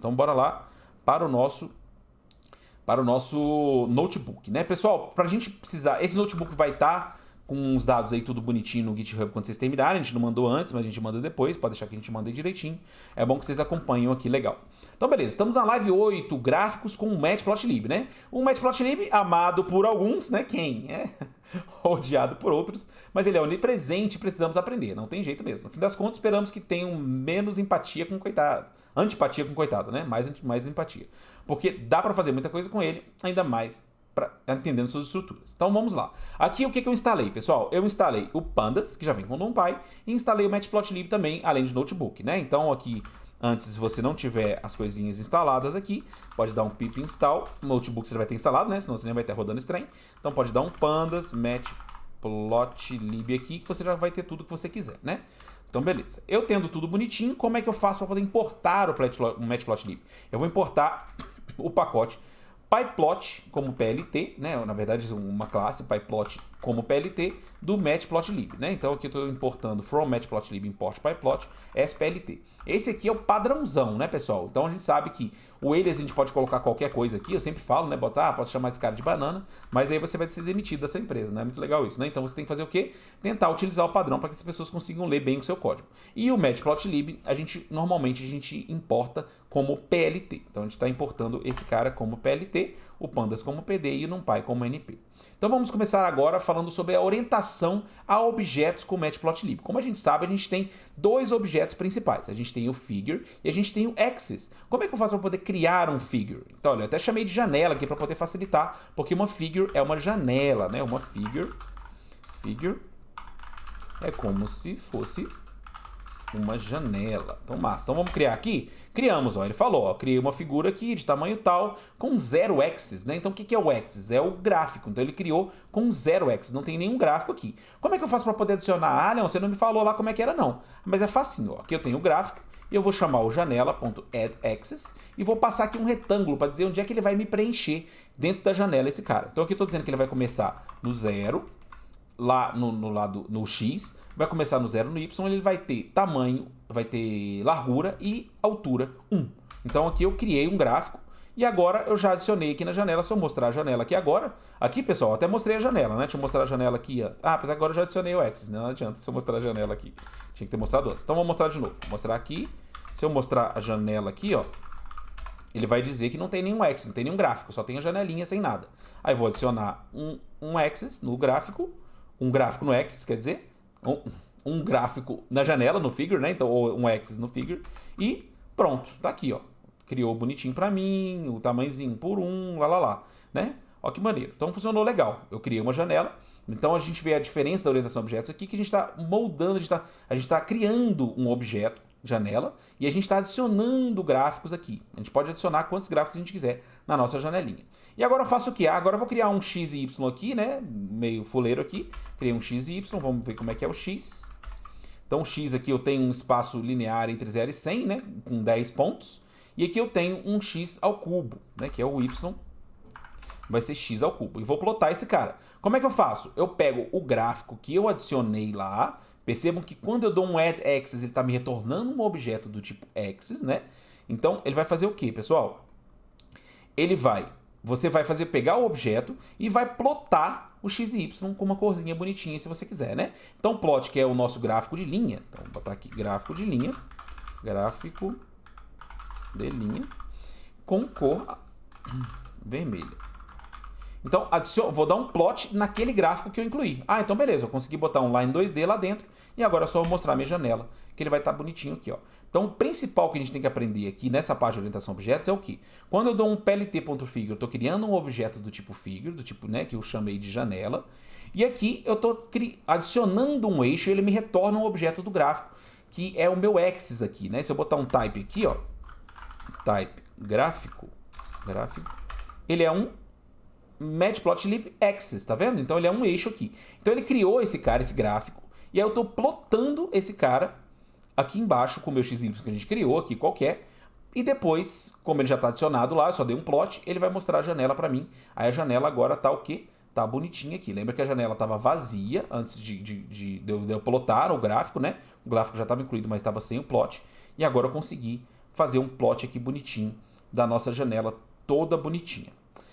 Então bora lá para o nosso notebook, né? Pessoal, pra gente precisar... Esse notebook vai estar com os dados aí tudo bonitinho no GitHub quando vocês terminarem. A gente não mandou antes, mas a gente manda depois. Pode deixar que a gente manda direitinho. É bom que vocês acompanhem aqui, legal. Então, beleza. Estamos na live 8, gráficos com o Matplotlib, né? O Matplotlib, amado por alguns, né? Quem? É odiado por outros. Mas ele é onipresente, precisamos aprender. Não tem jeito mesmo. No fim das contas, esperamos que tenham menos empatia com o coitado. Antipatia com o coitado, né? Mais empatia. Porque dá pra fazer muita coisa com ele, ainda mais entendendo suas estruturas. Então vamos lá. Aqui o que eu instalei, pessoal? Eu instalei o Pandas, que já vem com o NumPy, e instalei o Matplotlib também, além de notebook, né? Então aqui, antes, se você não tiver as coisinhas instaladas aqui, pode dar um pip install. O notebook você vai ter instalado, né? Senão você nem vai ter rodando esse trem. Então pode dar um Pandas, Matplotlib aqui, que você já vai ter tudo que você quiser, né? Então, beleza. Eu tendo tudo bonitinho, como é que eu faço para poder importar o Matplotlib? Eu vou importar o pacote pyplot como PLT, né? Na verdade, uma classe pyplot como PLT do Matplotlib, né? Então aqui eu estou importando from Matplotlib import pyplot SPLT. Esse aqui é o padrãozão, né, pessoal? Então a gente sabe que o alias a gente pode colocar qualquer coisa aqui, eu sempre falo, né? Botar, pode chamar esse cara de banana, mas aí você vai ser demitido dessa empresa, né? É muito legal isso, né? Então você tem que fazer o quê? Tentar utilizar o padrão para que as pessoas consigam ler bem o seu código. E o Matplotlib, normalmente a gente importa como PLT. Então a gente está importando esse cara como PLT, o Pandas como PD e o NumPy como NP. Então vamos começar agora falando sobre a orientação a objetos com o Matplotlib. Como a gente sabe, a gente tem dois objetos principais. A gente tem o figure e a gente tem o axis. Como é que eu faço para poder criar um figure? Então, olha, eu até chamei de janela aqui para poder facilitar, porque uma figure é uma janela, né? Uma figure é como se fosse uma janela. Então, massa. Então, vamos criar aqui? Criamos, ó. Ele falou, ó. Criei uma figura aqui de tamanho tal, com 0 axis, né? Então, o que é o axis? É o gráfico. Então, ele criou com 0 axis. Não tem nenhum gráfico aqui. Como é que eu faço para poder adicionar? Ah, não, você não me falou lá como é que era, não. Mas é facinho, ó. Aqui eu tenho o gráfico. E eu vou chamar o janela.addAxis e vou passar aqui um retângulo para dizer onde é que ele vai me preencher dentro da janela esse cara. Então, aqui eu estou dizendo que ele vai começar no 0, lá no lado no X, vai começar no 0 no Y, ele vai ter tamanho, vai ter largura e altura 1. Então aqui eu criei um gráfico e agora eu já adicionei aqui na janela. Se eu mostrar a janela aqui agora, aqui pessoal, eu até mostrei a janela, né? Deixa eu mostrar a janela aqui antes. Ah, apesar que agora eu já adicionei o axis, né? Não adianta se eu mostrar a janela aqui. Tinha que ter mostrado antes. Então vou mostrar de novo. Vou mostrar aqui. Se eu mostrar a janela aqui, ó, ele vai dizer que não tem nenhum axis, não tem nenhum gráfico, só tem a janelinha sem nada. Aí eu vou adicionar um axis no gráfico, um gráfico no axis, quer dizer, um gráfico na janela, no figure, né? Então, ou um axis no figure. E pronto, tá aqui, ó. Criou bonitinho pra mim, o tamanhozinho por lá, né? Ó que maneiro. Então funcionou legal. Eu criei uma janela. Então a gente vê a diferença da orientação a objetos aqui, que a gente está moldando, a gente tá criando um objeto, janela, e a gente está adicionando gráficos aqui. A gente pode adicionar quantos gráficos a gente quiser na nossa janelinha. E agora eu faço o quê? Agora eu vou criar um X e Y aqui, né? Meio fuleiro aqui. Criei um X e Y, vamos ver como é que é o X. Então o X aqui eu tenho um espaço linear entre 0 e 100, né? Com 10 pontos. E aqui eu tenho um X ao cubo, né? Que é o Y. Vai ser X ao cubo. E vou plotar esse cara. Como é que eu faço? Eu pego o gráfico que eu adicionei lá. Percebam que quando eu dou um add axis, ele está me retornando um objeto do tipo axis, né? Então, ele vai fazer o quê, pessoal? Você vai pegar o objeto e vai plotar o x e y com uma corzinha bonitinha, se você quiser, né? Então, plot, que é o nosso gráfico de linha. Então, vou botar aqui gráfico de linha, com cor vermelha. Então, vou dar um plot naquele gráfico que eu incluí. Ah, então beleza, eu consegui botar um line 2D lá dentro e agora é só eu mostrar a minha janela, que ele vai estar bonitinho aqui, ó. Então, o principal que a gente tem que aprender aqui nessa parte de orientação a objetos é o quê? Quando eu dou um plt.figure, eu estou criando um objeto do tipo figure, do tipo, né, que eu chamei de janela, e aqui eu estou adicionando um eixo e ele me retorna um objeto do gráfico, que é o meu axis aqui, né? Se eu botar um type aqui, ó, type gráfico, ele é um Matplotlib axis, tá vendo? Então ele é um eixo aqui. Então ele criou esse cara, esse gráfico, e aí eu estou plotando esse cara aqui embaixo com o meu XY que a gente criou aqui qualquer, e depois, como ele já está adicionado lá, eu só dei um plot, ele vai mostrar a janela para mim. Aí a janela agora tá o quê? Tá bonitinha aqui. Lembra que a janela estava vazia antes de eu plotar o gráfico, né? O gráfico já estava incluído, mas estava sem o plot. E agora eu consegui fazer um plot aqui bonitinho da nossa janela toda bonitinha.